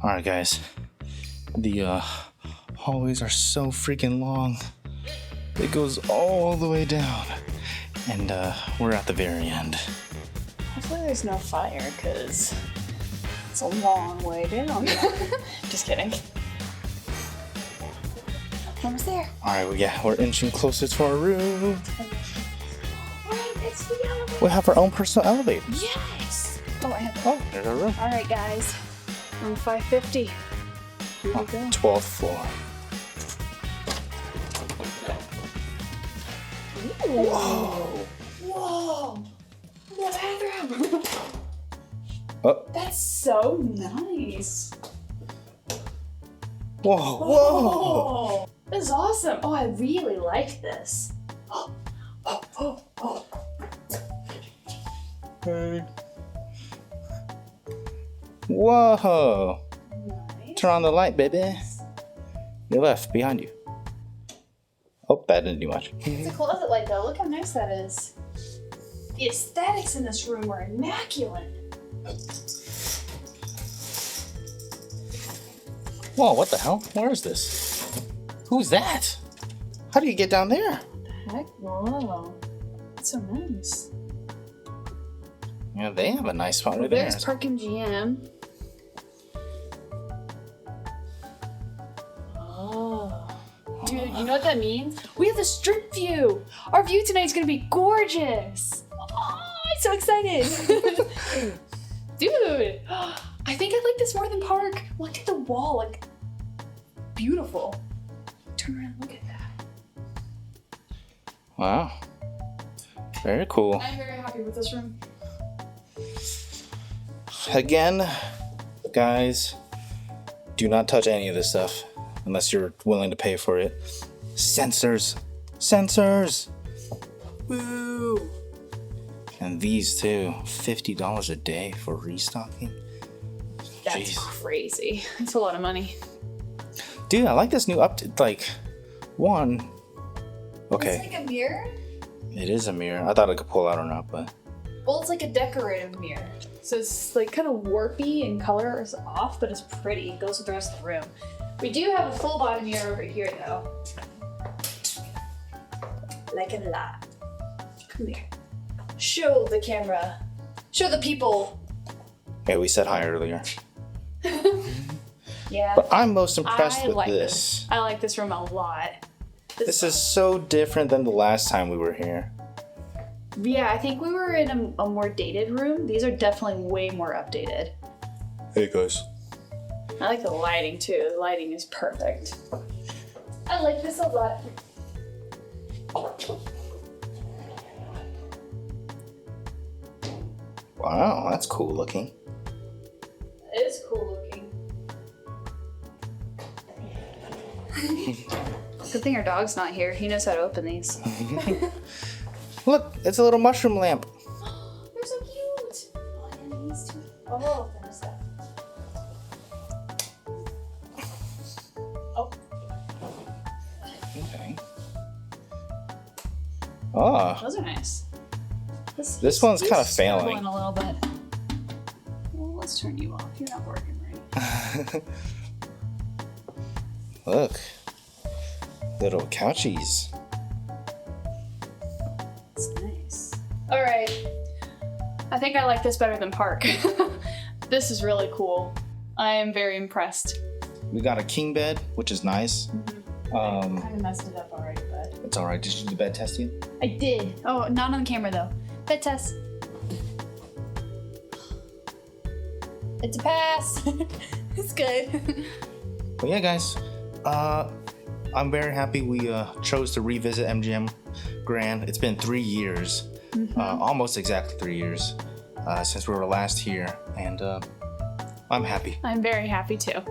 Alright guys, the hallways are so freaking long. It goes all the way down, and we're at the very end. Hopefully there's no fire, because it's a long way down. Just kidding. Almost there. Alright, yeah, we're inching closer to our room. Right, it's the elevator. We have our own personal elevator. Yes! Oh, I have Oh, there's our room. Alright guys, room 550. Here we go. 12th floor. Whoa! Whoa! The bathroom! Oh. That's so nice. Whoa, whoa! Oh, this is awesome. Oh, I really like this. Hey. Whoa! Nice. Turn on the light, baby. Your left, behind you. Oh, that didn't do much. It's a closet light though. Look how nice that is. The aesthetics in this room are immaculate. Whoa, what the hell? Where is this? Who's that? How do you get down there? What the heck? Whoa. That's so nice. Yeah, they have a nice spot right There's there. Park MGM. Oh. Dude, you know what that means? We have the strip view! Our view tonight's gonna be gorgeous! Oh, I'm so excited! Dude! I think I like this more than Park. Look at the wall, like, beautiful. Turn around, look at that. Wow. Very cool. I'm very happy with this room. Again, guys, do not touch any of this stuff unless you're willing to pay for it. Sensors. Sensors! Woo! And these too. $50 a day for restocking. That's Jeez. crazy. That's a lot of money. Dude, I like this new one. Okay. It's like a mirror? It is a mirror. I thought I could pull out or not, but Well, it's like a decorative mirror. So it's like kind of warpy and color is off, but it's pretty. It goes with the rest of the room. We do have a full body mirror over here though. Like a lot. Come here. Show the camera. Show the people. yeah, we said hi earlier. Yeah. But I'm most impressed I with like this. I like this room a lot. This is so different than the last time we were here. Yeah, I think we were in a more dated room. These are definitely way more updated. Hey guys. I like the lighting too. The lighting is perfect. I like this a lot. Wow, that's cool looking. It is cool looking. Good thing our dog's not here. He knows how to open these. Look, it's a little mushroom lamp. They're so cute. Oh, and these two. Oh, there's that. Oh, Okay. Ah, those are nice. This one's kind of failing. A little bit. Well, let's turn you off. You're not working right. look. Little couchies. It's nice. All right. I think I like this better than Park. This is really cool. I am very impressed. We got a king bed, which is nice. Kind of messed it up already, but It's alright. Did you do the bed test yet? I did. Oh, not on camera though. Bed test. It's a pass. It's good. But yeah, guys. I'm very happy we chose to revisit MGM Grand. It's been 3 years. Almost exactly 3 years since we were last here. And I'm happy. I'm very happy too.